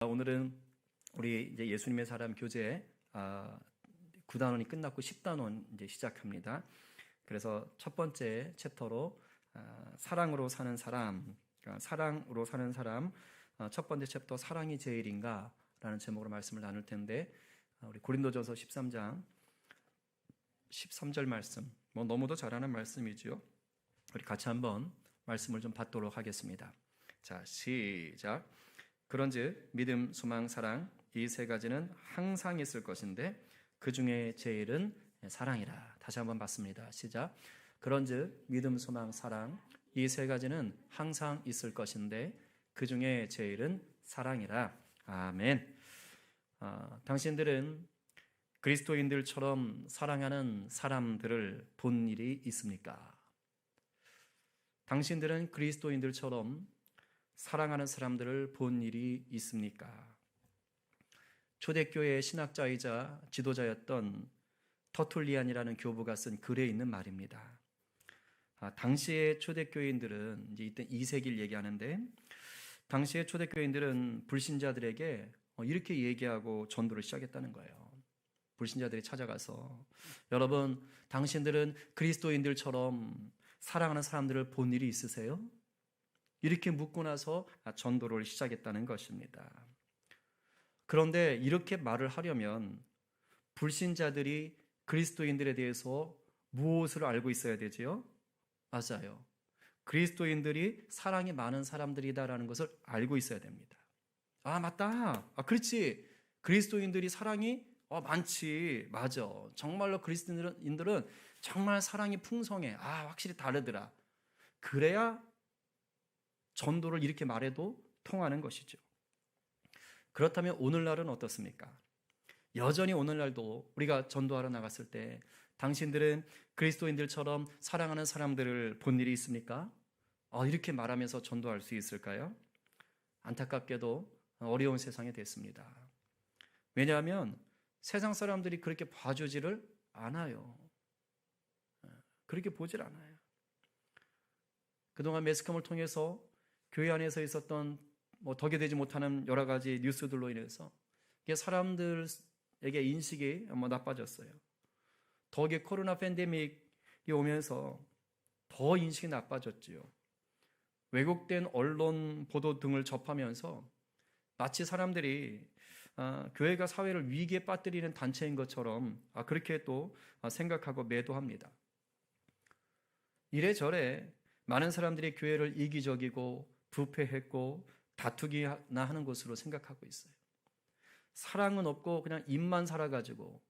오늘은 우리 이제 예수님의 사람 교재 9단원이 끝났고 10단원 이제 시작합니다. 그래서 첫 번째 챕터로 사랑으로 사는 사람, 사랑으로 사는 사람, 첫 번째 챕터 사랑이 제일인가 라는 제목으로 말씀을 나눌 텐데, 우리 고린도전서 13장 13절 말씀, 너무도 잘하는 말씀이죠. 우리 같이 한번 말씀을 좀 받도록 하겠습니다. 자, 시작. 그런즉 믿음, 소망, 사랑 이 세 가지는 항상 있을 것인데 그 중에 제일은 사랑이라. 다시 한번 봤습니다. 시작. 그런즉 믿음, 소망, 사랑 이 세 가지는 항상 있을 것인데 그 중에 제일은 사랑이라. 아멘. 당신들은 그리스도인들처럼 사랑하는 사람들을 본 일이 있습니까? 당신들은 그리스도인들처럼 사랑하는 사람들을 본 일이 있습니까? 초대교회의 신학자이자 지도자였던 터툴리안이라는 교부가 쓴 글에 있는 말입니다. 당시의 초대교인들은 이제 이때 2세기를 얘기하는데, 당시의 초대교인들은 불신자들에게 이렇게 얘기하고 전도를 시작했다는 거예요. 불신자들이 찾아가서, 여러분, 당신들은 그리스도인들처럼 사랑하는 사람들을 본 일이 있으세요? 이렇게 묻고 나서 전도를 시작했다는 것입니다. 그런데 이렇게 말을 하려면 불신자들이 그리스도인들에 대해서 무엇을 알고 있어야 되지요? 맞아요. 그리스도인들이 사랑이 많은 사람들이다라는 것을 알고 있어야 됩니다. 맞다. 그렇지. 그리스도인들이 사랑이 많지. 맞아. 정말로 그리스도인들은 정말 사랑이 풍성해. 확실히 다르더라. 그래야 전도를 이렇게 말해도 통하는 것이죠. 그렇다면 오늘날은 어떻습니까? 여전히 오늘날도 우리가 전도하러 나갔을 때 당신들은 그리스도인들처럼 사랑하는 사람들을 본 일이 있습니까? 이렇게 말하면서 전도할 수 있을까요? 안타깝게도 어려운 세상이 됐습니다. 왜냐하면 세상 사람들이 그렇게 봐주지를 않아요. 그렇게 보질 않아요. 그동안 매스컴을 통해서 교회 안에서 있었던 덕이 되지 못하는 여러 가지 뉴스들로 인해서 사람들에게 인식이 나빠졌어요. 덕에 코로나 팬데믹이 오면서 더 인식이 나빠졌지요. 왜곡된 언론 보도 등을 접하면서 마치 사람들이 교회가 사회를 위기에 빠뜨리는 단체인 것처럼 그렇게 또 생각하고 매도합니다. 이래저래 많은 사람들이 교회를 이기적이고 부패했고 다투기나 하는 것으로 생각하고 있어요. 사랑은 없고 그냥 입만 살아가지고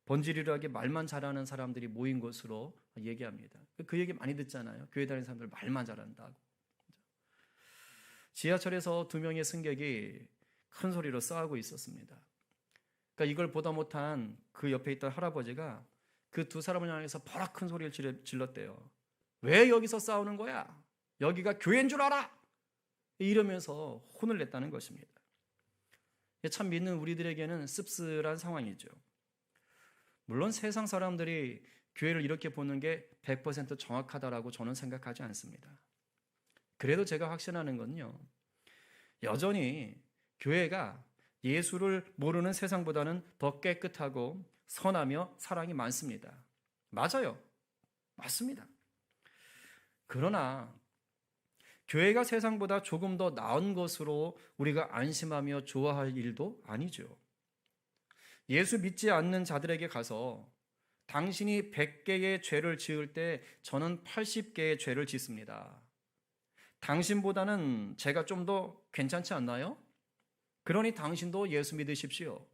번지르르하게 말만 잘하는 사람들이 모인 것으로 얘기합니다. 그 얘기 많이 듣잖아요. 교회 다니는 사람들 말만 잘한다고. 지하철에서 두 명의 승객이 큰 소리로 싸우고 있었습니다. 그러니까 이걸 보다 못한 그 옆에 있던 할아버지가 그 두 사람을 향해서 버럭 큰 소리를 질렀대요. 왜 여기서 싸우는 거야? 여기가 교회인 줄 알아! 이러면서 혼을 냈다는 것입니다. 참 믿는 우리들에게는 씁쓸한 상황이죠. 물론 세상 사람들이 교회를 이렇게 보는 게 100% 정확하다라고 저는 생각하지 않습니다. 그래도 제가 확신하는 건요, 여전히 교회가 예수를 모르는 세상보다는 더 깨끗하고 선하며 사랑이 많습니다. 맞아요. 맞습니다. 그러나 교회가 세상보다 조금 더 나은 것으로 우리가 안심하며 좋아할 일도 아니죠. 예수 믿지 않는 자들에게 가서 당신이 100개의 죄를 지을 때 저는 80개의 죄를 짓습니다. 당신보다는 제가 좀 더 괜찮지 않나요? 그러니 당신도 예수 믿으십시오.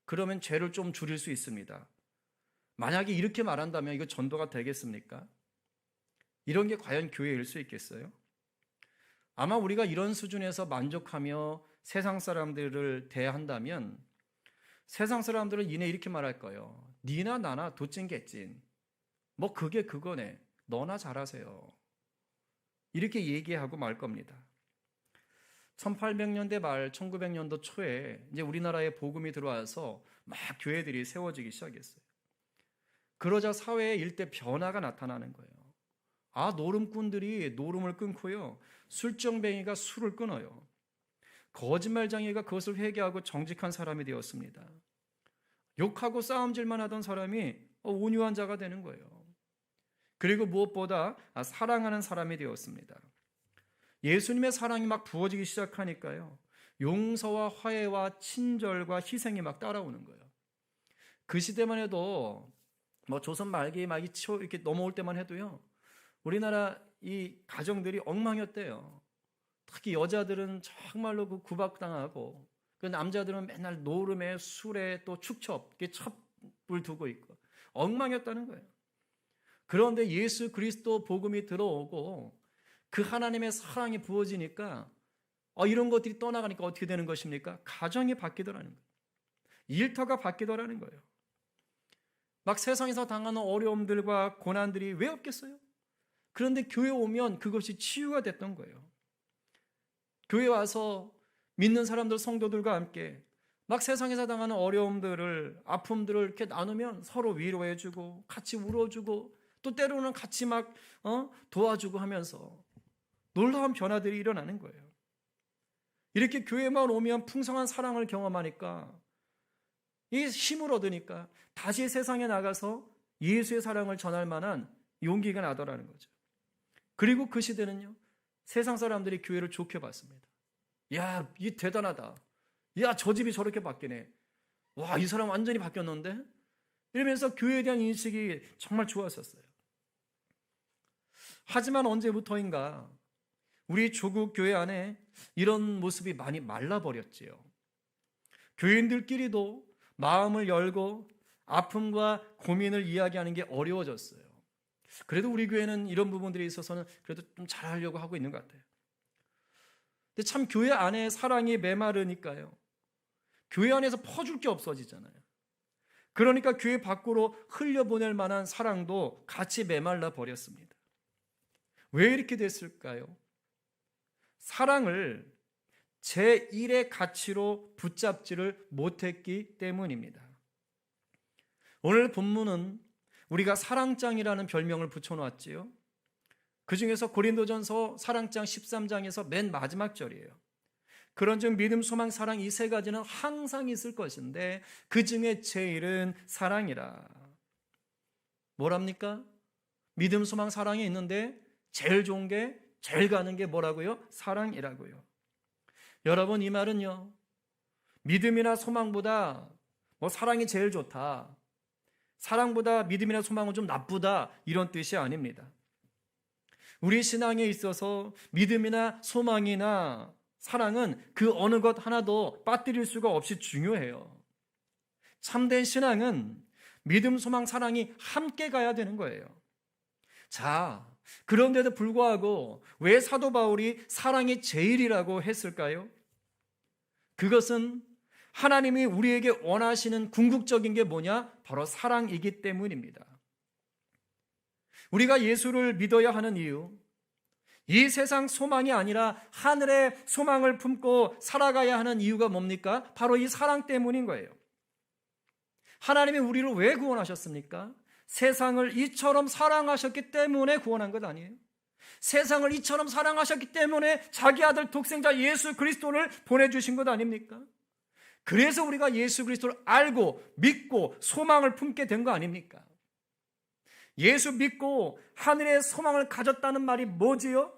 그러면 죄를 좀 줄일 수 있습니다. 만약에 이렇게 말한다면 이거 전도가 되겠습니까? 이런 게 과연 교회일 수 있겠어요? 아마 우리가 이런 수준에서 만족하며 세상 사람들을 대한다면 세상 사람들은 이내 이렇게 말할 거예요. 니나 나나 도찐개찐. 그게 그거네. 너나 잘하세요. 이렇게 얘기하고 말 겁니다. 1800년대 말 1900년도 초에 이제 우리나라에 복음이 들어와서 막 교회들이 세워지기 시작했어요. 그러자 사회에 일대 변화가 나타나는 거예요. 노름꾼들이 노름을 끊고요, 술정뱅이가 술을 끊어요. 거짓말쟁이가 그것을 회개하고 정직한 사람이 되었습니다. 욕하고 싸움질만 하던 사람이 온유한 자가 되는 거예요. 그리고 무엇보다 사랑하는 사람이 되었습니다. 예수님의 사랑이 막 부어지기 시작하니까요, 용서와 화해와 친절과 희생이 막 따라오는 거예요. 그 시대만 해도 조선 말기에 막 이렇게 넘어올 때만 해도요, 우리나라 이 가정들이 엉망이었대요. 특히 여자들은 정말로 그 구박당하고, 그 남자들은 맨날 노름에 술에 또 축첩, 첩을 두고 있고 엉망이었다는 거예요. 그런데 예수 그리스도 복음이 들어오고 그 하나님의 사랑이 부어지니까 이런 것들이 떠나가니까 어떻게 되는 것입니까? 가정이 바뀌더라는 거예요. 일터가 바뀌더라는 거예요. 막 세상에서 당하는 어려움들과 고난들이 왜 없겠어요? 그런데 교회 오면 그것이 치유가 됐던 거예요. 교회 와서 믿는 사람들, 성도들과 함께 막 세상에서 당하는 어려움들을, 아픔들을 이렇게 나누면 서로 위로해주고 같이 울어주고 또 때로는 같이 막 도와주고 하면서 놀라운 변화들이 일어나는 거예요. 이렇게 교회만 오면 풍성한 사랑을 경험하니까, 이 힘을 얻으니까 다시 세상에 나가서 예수의 사랑을 전할 만한 용기가 나더라는 거죠. 그리고 그 시대는요, 세상 사람들이 교회를 좋게 봤습니다. 야, 이 대단하다. 야, 저 집이 저렇게 바뀌네. 와, 이 사람 완전히 바뀌었는데? 이러면서 교회에 대한 인식이 정말 좋았었어요. 하지만 언제부터인가 우리 조국 교회 안에 이런 모습이 많이 말라버렸지요. 교인들끼리도 마음을 열고 아픔과 고민을 이야기하는 게 어려워졌어요. 그래도 우리 교회는 이런 부분들에 있어서는 그래도 좀 잘하려고 하고 있는 것 같아요. 근데 참 교회 안에 사랑이 메마르니까요, 교회 안에서 퍼줄 게 없어지잖아요. 그러니까 교회 밖으로 흘려보낼 만한 사랑도 같이 메말라 버렸습니다. 왜 이렇게 됐을까요? 사랑을 제1의 가치로 붙잡지를 못했기 때문입니다. 오늘 본문은 우리가 사랑장이라는 별명을 붙여놨지요. 그 중에서 고린도전서 사랑장 13장에서 맨 마지막 절이에요. 그런즉 믿음, 소망, 사랑 이 세 가지는 항상 있을 것인데 그 중에 제일은 사랑이라. 뭐랍니까? 믿음, 소망, 사랑이 있는데 제일 좋은 게, 제일 가는 게 뭐라고요? 사랑이라고요. 여러분, 이 말은요, 믿음이나 소망보다 사랑이 제일 좋다, 사랑보다 믿음이나 소망은 좀 나쁘다, 이런 뜻이 아닙니다. 우리 신앙에 있어서 믿음이나 소망이나 사랑은 그 어느 것 하나도 빠뜨릴 수가 없이 중요해요. 참된 신앙은 믿음, 소망, 사랑이 함께 가야 되는 거예요. 자, 그런데도 불구하고 왜 사도 바울이 사랑이 제일이라고 했을까요? 그것은 하나님이 우리에게 원하시는 궁극적인 게 뭐냐? 바로 사랑이기 때문입니다. 우리가 예수를 믿어야 하는 이유, 이 세상 소망이 아니라 하늘의 소망을 품고 살아가야 하는 이유가 뭡니까? 바로 이 사랑 때문인 거예요. 하나님이 우리를 왜 구원하셨습니까? 세상을 이처럼 사랑하셨기 때문에 구원한 것 아니에요? 세상을 이처럼 사랑하셨기 때문에 자기 아들 독생자 예수 그리스도를 보내주신 것 아닙니까? 그래서 우리가 예수 그리스도를 알고 믿고 소망을 품게 된 거 아닙니까? 예수 믿고 하늘의 소망을 가졌다는 말이 뭐지요?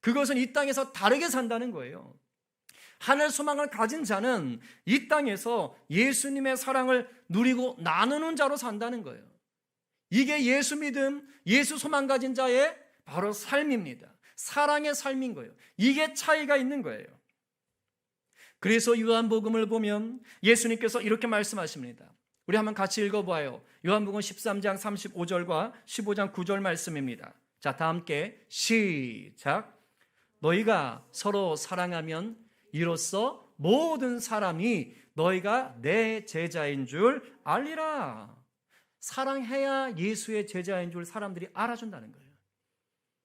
그것은 이 땅에서 다르게 산다는 거예요. 하늘 소망을 가진 자는 이 땅에서 예수님의 사랑을 누리고 나누는 자로 산다는 거예요. 이게 예수 믿음, 예수 소망 가진 자의 바로 삶입니다. 사랑의 삶인 거예요. 이게 차이가 있는 거예요. 그래서 요한복음을 보면 예수님께서 이렇게 말씀하십니다. 우리 한번 같이 읽어봐요. 요한복음 13장 35절과 15장 9절 말씀입니다. 자, 다 함께 시작. 너희가 서로 사랑하면 이로써 모든 사람이 너희가 내 제자인 줄 알리라. 사랑해야 예수의 제자인 줄 사람들이 알아준다는 거예요.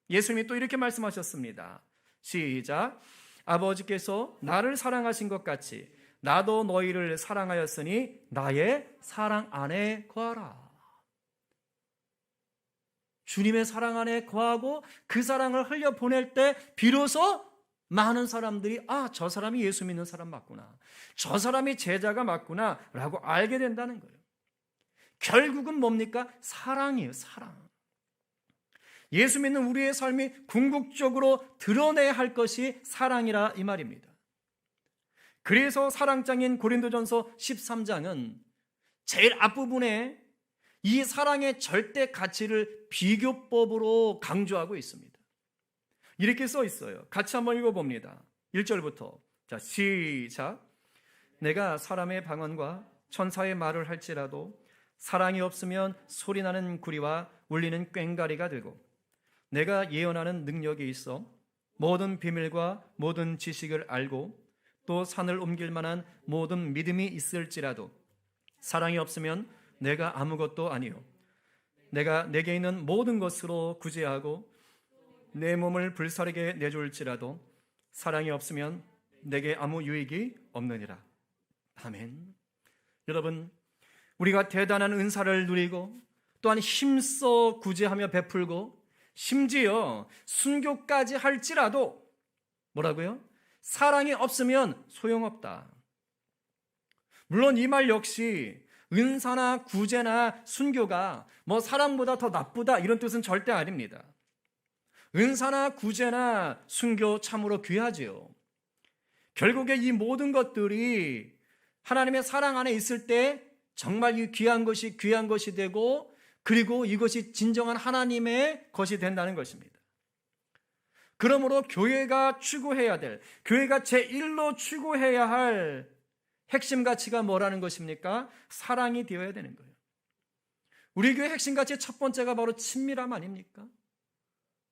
예수님이 또 이렇게 말씀하셨습니다. 시작. 아버지께서 나를 사랑하신 것 같이 나도 너희를 사랑하였으니 나의 사랑 안에 거하라. 주님의 사랑 안에 거하고 그 사랑을 흘려보낼 때 비로소 많은 사람들이 저 사람이 예수 믿는 사람 맞구나, 저 사람이 제자가 맞구나 라고 알게 된다는 거예요. 결국은 뭡니까? 사랑이에요. 사랑. 예수 믿는 우리의 삶이 궁극적으로 드러내야 할 것이 사랑이라 이 말입니다. 그래서 사랑장인 고린도전서 13장은 제일 앞부분에 이 사랑의 절대 가치를 비교법으로 강조하고 있습니다. 이렇게 써 있어요. 같이 한번 읽어봅니다. 1절부터. 자, 시작. 내가 사람의 방언과 천사의 말을 할지라도 사랑이 없으면 소리나는 구리와 울리는 꽹과리가 되고, 내가 예언하는 능력이 있어 모든 비밀과 모든 지식을 알고 또 산을 옮길 만한 모든 믿음이 있을지라도 사랑이 없으면 내가 아무것도 아니요, 내가 내게 있는 모든 것으로 구제하고 내 몸을 불사르게 내줄지라도 사랑이 없으면 내게 아무 유익이 없느니라. 아멘. 여러분, 우리가 대단한 은사를 누리고 또한 힘써 구제하며 베풀고 심지어 순교까지 할지라도 뭐라고요? 사랑이 없으면 소용없다. 물론 이 말 역시 은사나 구제나 순교가 사람보다 더 나쁘다 이런 뜻은 절대 아닙니다. 은사나 구제나 순교 참으로 귀하지요. 결국에 이 모든 것들이 하나님의 사랑 안에 있을 때 정말 이 귀한 것이 되고, 그리고 이것이 진정한 하나님의 것이 된다는 것입니다. 그러므로 교회가 추구해야 될, 교회가 제1로 추구해야 할 핵심 가치가 뭐라는 것입니까? 사랑이 되어야 되는 거예요. 우리 교회 핵심 가치의 첫 번째가 바로 친밀함 아닙니까?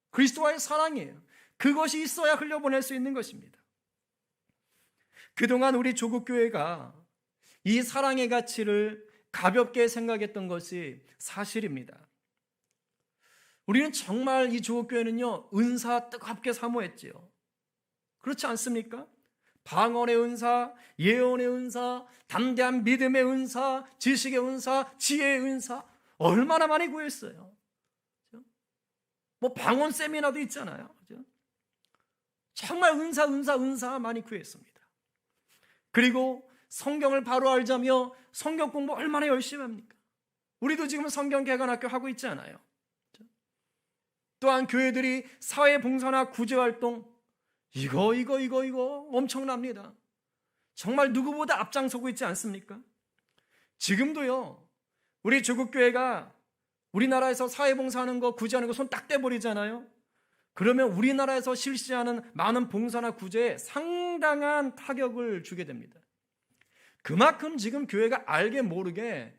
그리스도와의 사랑이에요. 그것이 있어야 흘려보낼 수 있는 것입니다. 그동안 우리 조국교회가 이 사랑의 가치를 가볍게 생각했던 것이 사실입니다. 우리는 정말 이 조국교회는요, 은사 뜨겁게 사모했지요. 그렇지 않습니까? 방언의 은사, 예언의 은사, 담대한 믿음의 은사, 지식의 은사, 지혜의 은사 얼마나 많이 구했어요. 방언 세미나도 있잖아요. 정말 은사 많이 구했습니다. 그리고 성경을 바로 알자며 성경 공부 얼마나 열심히 합니까? 우리도 지금 성경 개관학교 하고 있지 않아요? 또한 교회들이 사회봉사나 구제활동 이거 엄청납니다. 정말 누구보다 앞장서고 있지 않습니까? 지금도요, 우리 조국교회가 우리나라에서 사회봉사하는 거, 구제하는 거 손 딱 떼버리잖아요. 그러면 우리나라에서 실시하는 많은 봉사나 구제에 상당한 타격을 주게 됩니다. 그만큼 지금 교회가 알게 모르게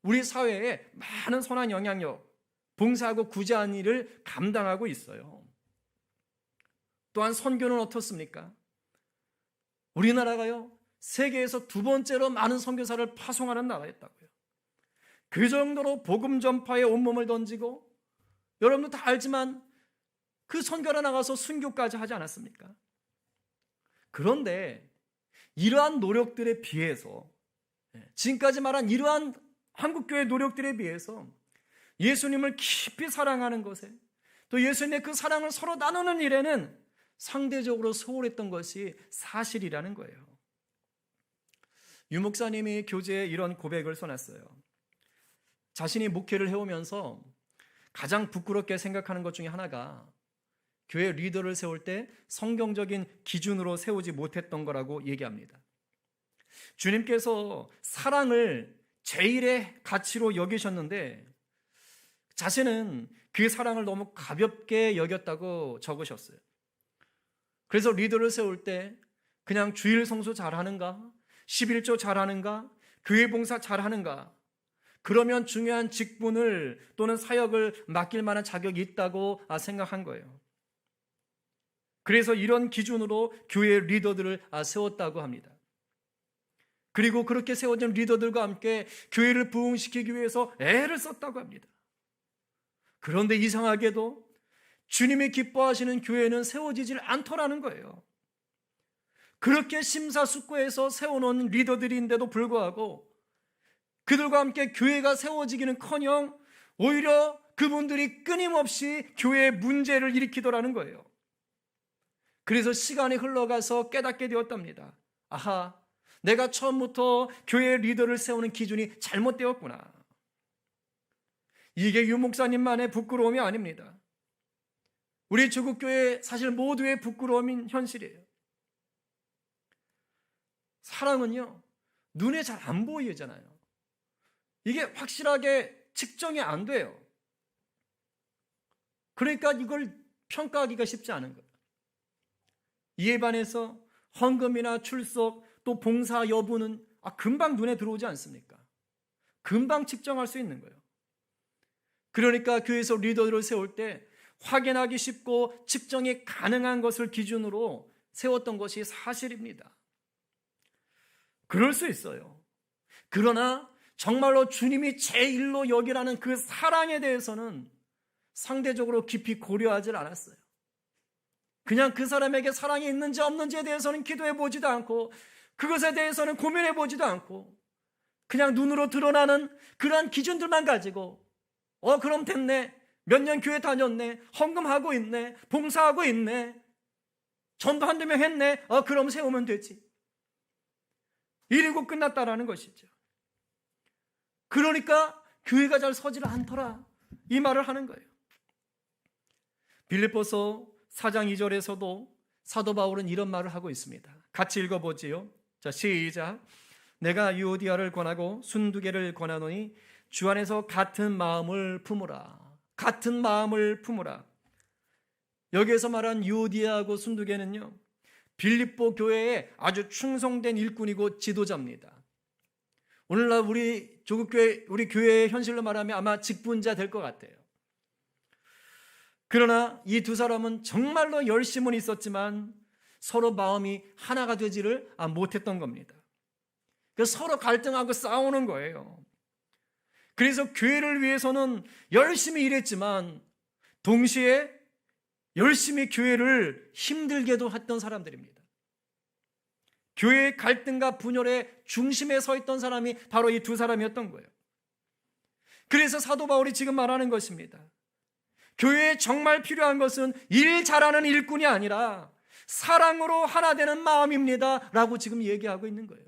우리 사회에 많은 선한 영향력, 봉사하고 구제하는 일을 감당하고 있어요. 또한 선교는 어떻습니까? 우리나라가요, 세계에서 두 번째로 많은 선교사를 파송하는 나라였다고요. 그 정도로 복음 전파에 온몸을 던지고, 여러분도 다 알지만 그 선교를 나가서 순교까지 하지 않았습니까? 그런데 이러한 노력들에 비해서, 지금까지 말한 이러한 한국교회 노력들에 비해서 예수님을 깊이 사랑하는 것에, 또 예수님의 그 사랑을 서로 나누는 일에는 상대적으로 소홀했던 것이 사실이라는 거예요. 유 목사님이 교제에 이런 고백을 써놨어요. 자신이 목회를 해오면서 가장 부끄럽게 생각하는 것 중에 하나가 교회 리더를 세울 때 성경적인 기준으로 세우지 못했던 거라고 얘기합니다. 주님께서 사랑을 제일의 가치로 여기셨는데 자신은 그 사랑을 너무 가볍게 여겼다고 적으셨어요. 그래서 리더를 세울 때 그냥 주일 성수 잘하는가, 11조 잘하는가, 교회 봉사 잘하는가, 그러면 중요한 직분을 또는 사역을 맡길 만한 자격이 있다고 생각한 거예요. 그래서 이런 기준으로 교회 리더들을 세웠다고 합니다. 그리고 그렇게 세워진 리더들과 함께 교회를 부흥시키기 위해서 애를 썼다고 합니다. 그런데 이상하게도 주님이 기뻐하시는 교회는 세워지질 않더라는 거예요. 그렇게 심사숙고해서 세워놓은 리더들인데도 불구하고 그들과 함께 교회가 세워지기는커녕 오히려 그분들이 끊임없이 교회에 문제를 일으키더라는 거예요. 그래서 시간이 흘러가서 깨닫게 되었답니다. 아하, 내가 처음부터 교회 리더를 세우는 기준이 잘못되었구나. 이게 유 목사님만의 부끄러움이 아닙니다. 우리 조국교회 사실 모두의 부끄러움인 현실이에요. 사랑은요, 눈에 잘 안 보이잖아요. 이게 확실하게 측정이 안 돼요. 그러니까 이걸 평가하기가 쉽지 않은 거예요. 이에 반해서 헌금이나 출석 또 봉사 여부는 금방 눈에 들어오지 않습니까? 금방 측정할 수 있는 거예요. 그러니까 교회에서 리더를 세울 때 확인하기 쉽고 측정이 가능한 것을 기준으로 세웠던 것이 사실입니다. 그럴 수 있어요. 그러나 정말로 주님이 제1로 여기라는 그 사랑에 대해서는 상대적으로 깊이 고려하지 않았어요. 그냥 그 사람에게 사랑이 있는지 없는지에 대해서는 기도해 보지도 않고 그것에 대해서는 고민해 보지도 않고 그냥 눈으로 드러나는 그러한 기준들만 가지고 그럼 됐네, 몇 년 교회 다녔네, 헌금하고 있네, 봉사하고 있네, 전도 한두 명 했네, 그럼 세우면 되지, 이러고 끝났다라는 것이죠. 그러니까 교회가 잘 서질 않더라, 이 말을 하는 거예요. 빌립보서 4장 2절에서도 사도 바울은 이런 말을 하고 있습니다. 같이 읽어보지요. 자, 시작. 내가 유오디아를 권하고 순두개를 권하노니 주 안에서 같은 마음을 품으라. 같은 마음을 품으라. 여기에서 말한 유오디아하고 순두개는요, 빌립보 교회의 아주 충성된 일꾼이고 지도자입니다. 오늘날 우리 조국교회, 우리 교회의 현실로 말하면 아마 직분자 될 것 같아요. 그러나 이 두 사람은 정말로 열심은 있었지만 서로 마음이 하나가 되지를 못했던 겁니다. 그래서 서로 갈등하고 싸우는 거예요. 그래서 교회를 위해서는 열심히 일했지만 동시에 열심히 교회를 힘들게도 했던 사람들입니다. 교회의 갈등과 분열의 중심에 서 있던 사람이 바로 이 두 사람이었던 거예요. 그래서 사도 바울이 지금 말하는 것입니다. 교회에 정말 필요한 것은 일 잘하는 일꾼이 아니라 사랑으로 하나 되는 마음입니다 라고 지금 얘기하고 있는 거예요.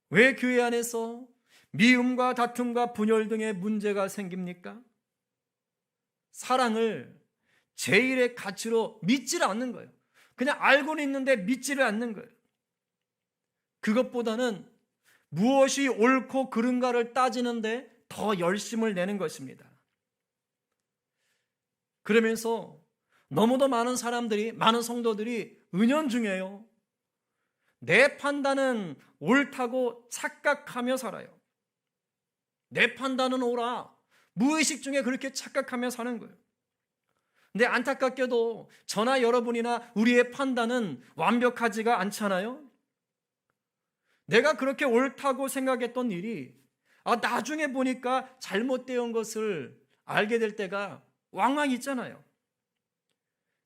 왜 교회 안에서 미움과 다툼과 분열 등의 문제가 생깁니까? 사랑을 제일의 가치로 믿지를 않는 거예요. 그냥 알고는 있는데 믿지를 않는 거예요. 그것보다는 무엇이 옳고 그른가를 따지는데 더 열심을 내는 것입니다. 그러면서 너무도 많은 사람들이, 많은 성도들이 은연중에요, 내 판단은 옳다고 착각하며 살아요. 내 판단은 옳아, 무의식 중에 그렇게 착각하며 사는 거예요. 근데 안타깝게도 저나 여러분이나 우리의 판단은 완벽하지가 않잖아요. 내가 그렇게 옳다고 생각했던 일이 나중에 보니까 잘못된 것을 알게 될 때가 왕왕 있잖아요.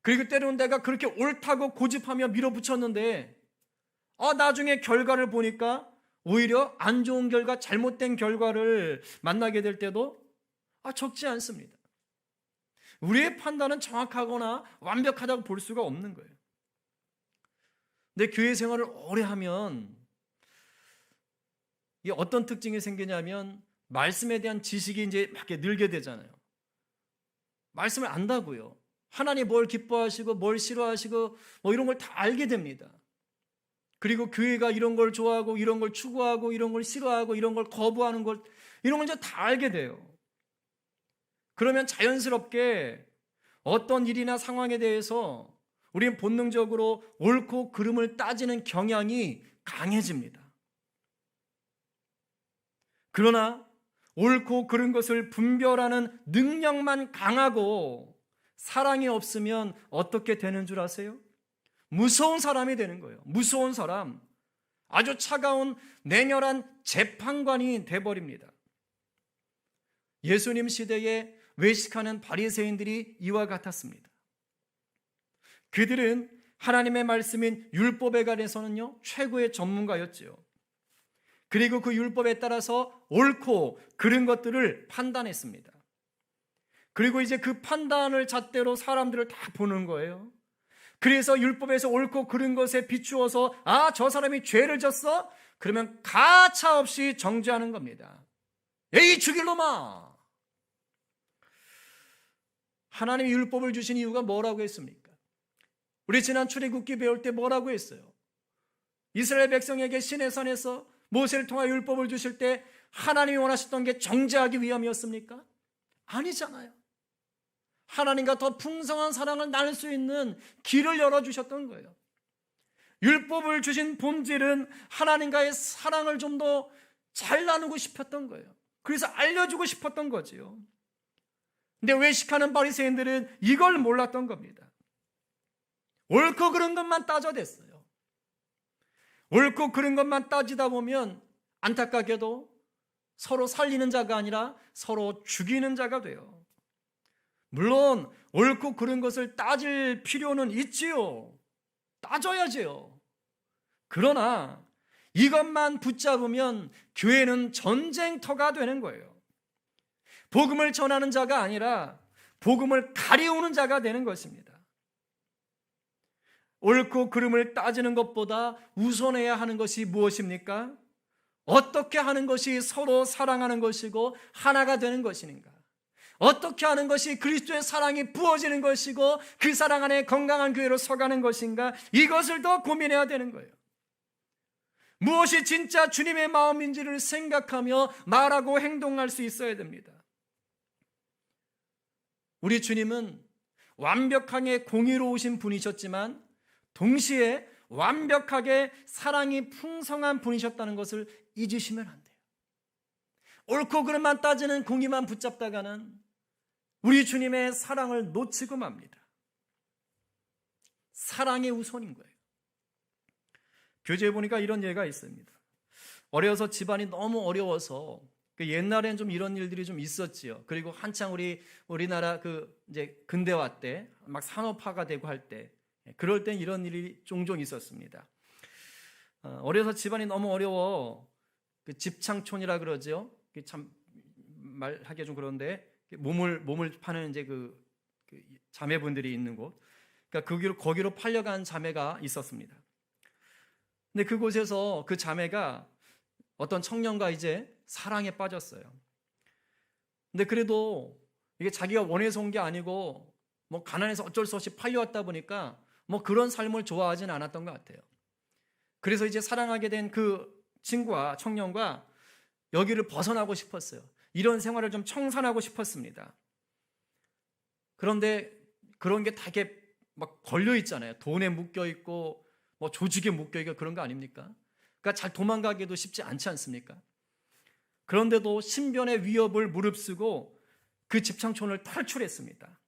그리고 때로는 내가 그렇게 옳다고 고집하며 밀어붙였는데 나중에 결과를 보니까 오히려 안 좋은 결과, 잘못된 결과를 만나게 될 때도 적지 않습니다. 우리의 판단은 정확하거나 완벽하다고 볼 수가 없는 거예요. 근데 교회 생활을 오래 하면 이게 어떤 특징이 생기냐면 말씀에 대한 지식이 이제 막 늘게 되잖아요. 말씀을 안다고요. 하나님 뭘 기뻐하시고 뭘 싫어하시고 이런 걸 다 알게 됩니다. 그리고 교회가 이런 걸 좋아하고 이런 걸 추구하고 이런 걸 싫어하고 이런 걸 거부하는 걸, 이런 걸 이제 다 알게 돼요. 그러면 자연스럽게 어떤 일이나 상황에 대해서 우리는 본능적으로 옳고 그름을 따지는 경향이 강해집니다. 그러나 옳고 그른 것을 분별하는 능력만 강하고 사랑이 없으면 어떻게 되는 줄 아세요? 무서운 사람이 되는 거예요. 무서운 사람, 아주 차가운 냉혈한 재판관이 돼버립니다. 예수님 시대에 외식하는 바리새인들이 이와 같았습니다. 그들은 하나님의 말씀인 율법에 관해서는요 최고의 전문가였지요. 그리고 그 율법에 따라서 옳고 그른 것들을 판단했습니다. 그리고 이제 그 판단을 잣대로 사람들을 다 보는 거예요. 그래서 율법에서 옳고 그른 것에 비추어서 저 사람이 죄를 졌어? 그러면 가차없이 정죄하는 겁니다. 에이 죽일 놈아! 하나님이 율법을 주신 이유가 뭐라고 했습니까? 우리 지난 출애굽기 배울 때 뭐라고 했어요? 이스라엘 백성에게 시내산에서 모세를 통하여 율법을 주실 때 하나님이 원하셨던 게 정죄하기 위함이었습니까? 아니잖아요. 하나님과 더 풍성한 사랑을 나눌 수 있는 길을 열어주셨던 거예요. 율법을 주신 본질은 하나님과의 사랑을 좀 더 잘 나누고 싶었던 거예요. 그래서 알려주고 싶었던 거지요. 근데 외식하는 바리새인들은 이걸 몰랐던 겁니다. 옳고 그른 것만 따져댔어요. 옳고 그른 것만 따지다 보면 안타깝게도 서로 살리는 자가 아니라 서로 죽이는 자가 돼요. 물론 옳고 그른 것을 따질 필요는 있지요. 따져야지요. 그러나 이것만 붙잡으면 교회는 전쟁터가 되는 거예요. 복음을 전하는 자가 아니라 복음을 가리우는 자가 되는 것입니다. 옳고 그름을 따지는 것보다 우선해야 하는 것이 무엇입니까? 어떻게 하는 것이 서로 사랑하는 것이고 하나가 되는 것인가? 어떻게 하는 것이 그리스도의 사랑이 부어지는 것이고 그 사랑 안에 건강한 교회로 서가는 것인가? 이것을 더 고민해야 되는 거예요. 무엇이 진짜 주님의 마음인지를 생각하며 말하고 행동할 수 있어야 됩니다. 우리 주님은 완벽하게 공의로우신 분이셨지만 동시에 완벽하게 사랑이 풍성한 분이셨다는 것을 잊으시면 안 돼요. 옳고 그름만 따지는 공의만 붙잡다가는 우리 주님의 사랑을 놓치고 맙니다. 사랑이 우선인 거예요. 교재에 보니까 이런 예가 있습니다. 어려서 집안이 너무 어려워서 옛날엔 좀 이런 일들이 좀 있었지요. 그리고 한창 우리나라 이제 근대화 때 막 산업화가 되고 할 때 그럴 땐 이런 일이 종종 있었습니다. 어려서 집안이 너무 어려워 집창촌이라 그러죠. 참 말하기가 좀 그런데 몸을 파는 이제 그 자매분들이 있는 곳. 그러니까 거기로 팔려간 자매가 있었습니다. 근데 그곳에서 그 자매가 어떤 청년과 이제 사랑에 빠졌어요. 근데 그래도 이게 자기가 원해서 온 게 아니고 뭐 가난해서 어쩔 수 없이 팔려왔다 보니까 뭐 그런 삶을 좋아하진 않았던 것 같아요. 그래서 이제 사랑하게 된 그 친구와 청년과 여기를 벗어나고 싶었어요. 이런 생활을 좀 청산하고 싶었습니다. 그런데 그런 게 다 이렇게 막 걸려 있잖아요. 돈에 묶여 있고 뭐 조직에 묶여 있고 그런 거 아닙니까? 그러니까 잘 도망가기도 쉽지 않지 않습니까? 그런데도 신변의 위협을 무릅쓰고 그 집창촌을 탈출했습니다.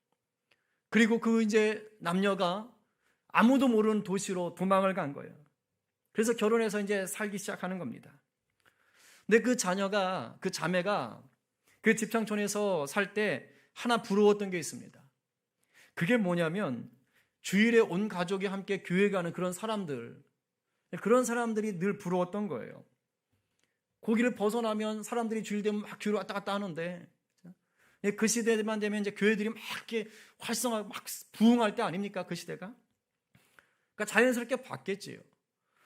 그리고 그 이제 남녀가 아무도 모르는 도시로 도망을 간 거예요. 그래서 결혼해서 이제 살기 시작하는 겁니다. 근데 그 자매가 그 집창촌에서 살 때 하나 부러웠던 게 있습니다. 그게 뭐냐면 주일에 온 가족이 함께 교회 가는 그런 사람들이 늘 부러웠던 거예요. 거기를 벗어나면 사람들이 주일 되면 막 교회로 왔다 갔다 하는데 그 시대만 되면 이제 교회들이 막 이렇게 활성화 막 부흥할 때 아닙니까? 그 시대가. 그러니까 자연스럽게 바뀌었지요.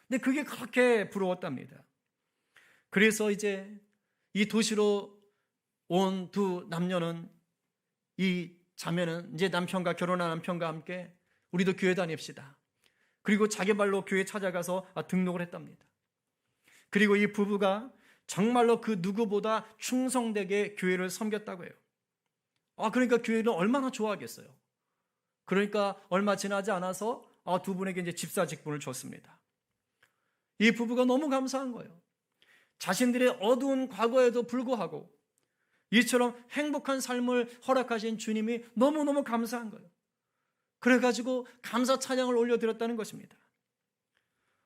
근데 그게 그렇게 부러웠답니다. 그래서 이제 이 도시로 온 두 남녀는 이 자매는 이제 결혼한 남편과 함께 우리도 교회 다닙시다. 그리고 자기 발로 교회 찾아가서 등록을 했답니다. 그리고 이 부부가 정말로 그 누구보다 충성되게 교회를 섬겼다고 해요. 그러니까 교회는 얼마나 좋아하겠어요. 그러니까 얼마 지나지 않아서 두 분에게 이제 집사 직분을 줬습니다. 이 부부가 너무 감사한 거예요. 자신들의 어두운 과거에도 불구하고 이처럼 행복한 삶을 허락하신 주님이 너무너무 감사한 거예요. 그래가지고 감사 찬양을 올려드렸다는 것입니다.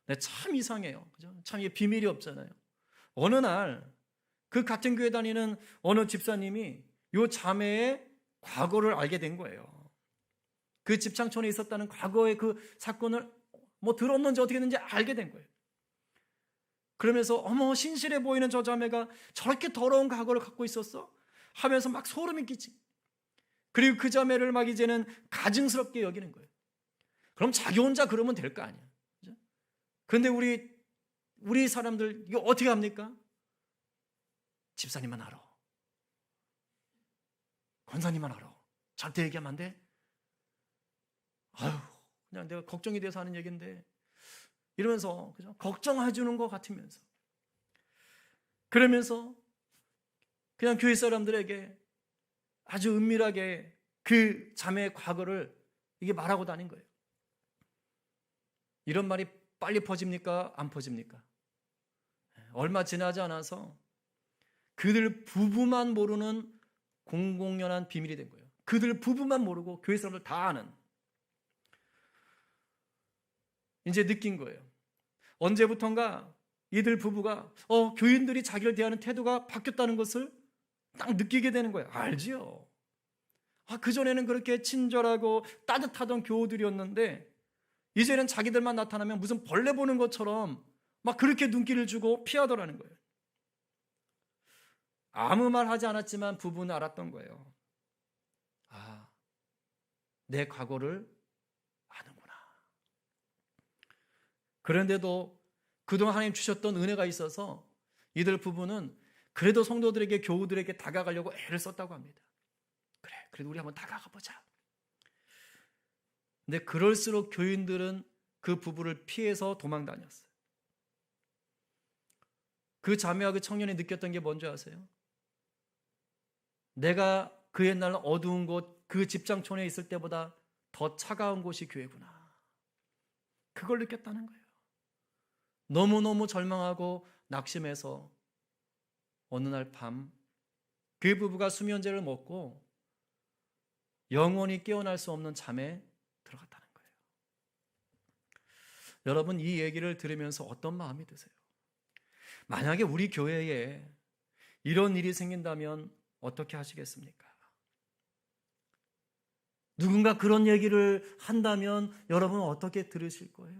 네, 참 이상해요. 그죠? 참 이게 비밀이 없잖아요. 어느 날 그 같은 교회 다니는 어느 집사님이 이 자매의 과거를 알게 된 거예요. 그 집창촌에 있었다는 과거의 그 사건을 뭐 들었는지 어떻게 했는지 알게 된 거예요. 그러면서 어머 신실해 보이는 저 자매가 저렇게 더러운 과거를 갖고 있었어? 하면서 막 소름이 끼치. 그리고 그 자매를 막 이제는 가증스럽게 여기는 거예요. 그럼 자기 혼자 그러면 될 거 아니야. 그런데 우리 사람들 이거 어떻게 합니까? 집사님만 알아. 권사님만 알아. 절대 얘기하면 안 돼. 아유, 그냥 내가 걱정이 돼서 하는 얘기인데 이러면서 그죠? 걱정해 주는 것 같으면서 그러면서 그냥 교회 사람들에게 아주 은밀하게 그 자매의 과거를 이게 말하고 다닌 거예요. 이런 말이 빨리 퍼집니까? 안 퍼집니까? 얼마 지나지 않아서 그들 부부만 모르는 공공연한 비밀이 된 거예요. 그들 부부만 모르고 교회 사람들 다 아는. 이제 느낀 거예요. 언제부턴가 이들 부부가 교인들이 자기를 대하는 태도가 바뀌었다는 것을 딱 느끼게 되는 거예요. 알지요. 그전에는 그렇게 친절하고 따뜻하던 교우들이었는데 이제는 자기들만 나타나면 무슨 벌레 보는 것처럼 막 그렇게 눈길을 주고 피하더라는 거예요. 아무 말 하지 않았지만 부부는 알았던 거예요. 내 과거를 아는구나. 그런데도 그동안 하나님 주셨던 은혜가 있어서 이들 부부는 그래도 성도들에게, 교우들에게 다가가려고 애를 썼다고 합니다. 그래, 그래도 우리 한번 다가가 보자. 근데 그럴수록 교인들은 그 부부를 피해서 도망 다녔어요. 그 자매와 그 청년이 느꼈던 게 뭔지 아세요? 내가 그 옛날 어두운 곳, 그 집장촌에 있을 때보다 더 차가운 곳이 교회구나. 그걸 느꼈다는 거예요. 너무너무 절망하고 낙심해서 어느 날 밤 그 부부가 수면제를 먹고 영원히 깨어날 수 없는 잠에 들어갔다는 거예요. 여러분, 이 얘기를 들으면서 어떤 마음이 드세요? 만약에 우리 교회에 이런 일이 생긴다면 어떻게 하시겠습니까? 누군가 그런 얘기를 한다면 여러분은 어떻게 들으실 거예요?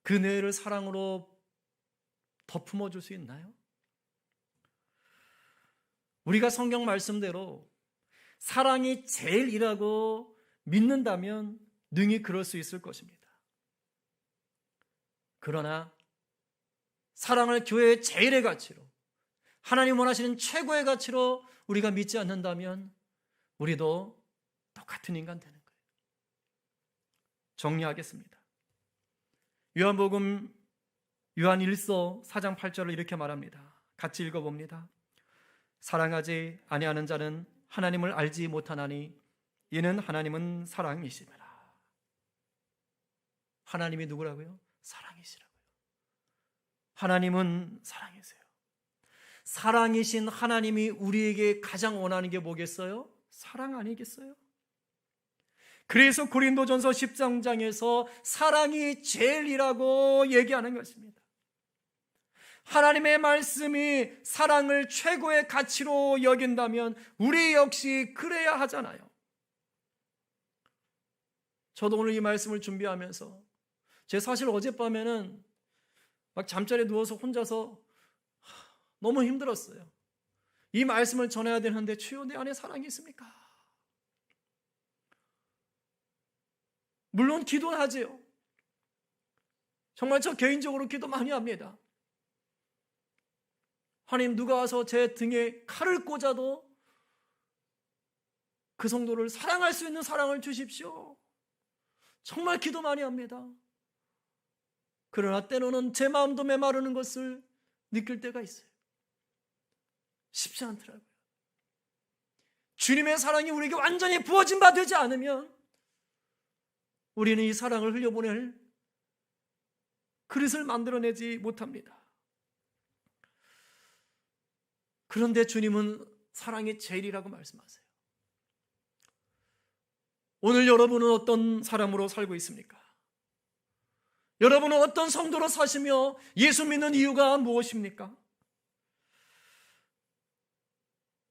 그 뇌를 사랑으로 덮음어 줄 수 있나요? 우리가 성경 말씀대로 사랑이 제일이라고 믿는다면 능히 그럴 수 있을 것입니다. 그러나 사랑을 교회의 제일의 가치로, 하나님 원하시는 최고의 가치로 우리가 믿지 않는다면 우리도 똑같은 인간 되는 거예요. 정리하겠습니다. 요한복음 요한 1서 4장 8절을 이렇게 말합니다. 같이 읽어봅니다. 사랑하지 아니하는 자는 하나님을 알지 못하나니 이는 하나님은 사랑이시니라. 하나님이 누구라고요? 사랑이시라고요. 하나님은 사랑이세요. 사랑이신 하나님이 우리에게 가장 원하는 게 뭐겠어요? 사랑 아니겠어요? 그래서 고린도전서 13장에서 사랑이 제일이라고 얘기하는 것입니다. 하나님의 말씀이 사랑을 최고의 가치로 여긴다면 우리 역시 그래야 하잖아요. 저도 오늘 이 말씀을 준비하면서 제 사실 어젯밤에는 막 잠자리에 누워서 혼자서 너무 힘들었어요. 이 말씀을 전해야 되는데 주여 내 안에 사랑이 있습니까? 물론 기도는 하지요. 정말 저 개인적으로 기도 많이 합니다. 하나님, 누가 와서 제 등에 칼을 꽂아도 그 성도를 사랑할 수 있는 사랑을 주십시오. 정말 기도 많이 합니다. 그러나 때로는 제 마음도 메마르는 것을 느낄 때가 있어요. 쉽지 않더라고요. 주님의 사랑이 우리에게 완전히 부어진 바 되지 않으면 우리는 이 사랑을 흘려보낼 그릇을 만들어내지 못합니다. 그런데 주님은 사랑이 제일이라고 말씀하세요. 오늘 여러분은 어떤 사람으로 살고 있습니까? 여러분은 어떤 성도로 사시며 예수 믿는 이유가 무엇입니까?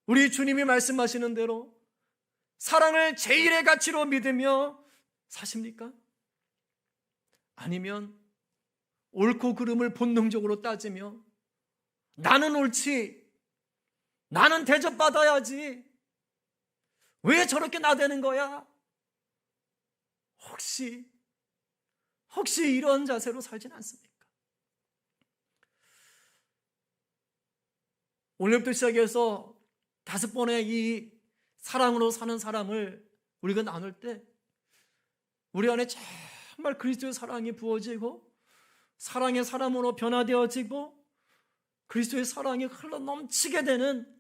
우리 주님이 말씀하시는 대로 사랑을 제일의 가치로 믿으며 사십니까? 아니면 옳고 그름을 본능적으로 따지며 나는 옳지, 나는 대접받아야지, 왜 저렇게 나대는 거야? 혹시 이런 자세로 살진 않습니까? 오늘부터 시작해서 5번의 이 사랑으로 사는 사람을 우리가 나눌 때 우리 안에 정말 그리스도의 사랑이 부어지고 사랑의 사람으로 변화되어지고 그리스도의 사랑이 흘러 넘치게 되는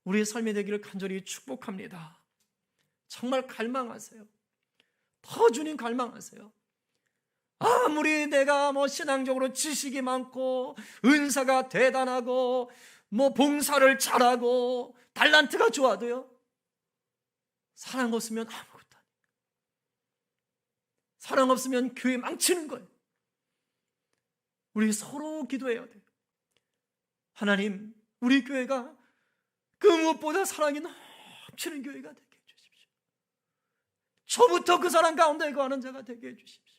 우리의 삶이 되기를 간절히 축복합니다. 정말 갈망하세요. 더 주님 갈망하세요. 아무리 내가 신앙적으로 지식이 많고 은사가 대단하고 봉사를 잘하고 달란트가 좋아도요, 사랑 없으면 아무것도 아니에요. 사랑 없으면 교회 망치는 거예요. 우리 서로 기도해야 돼요. 하나님, 우리 교회가 그 무엇보다 사랑이 넘치는 교회가 되게 해주십시오. 저부터 그 사랑 가운데 거하는 자가 되게 해주십시오.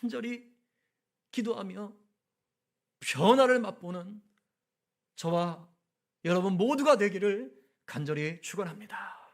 간절히 기도하며 변화를 맛보는 저와 여러분 모두가 되기를 간절히 축원합니다.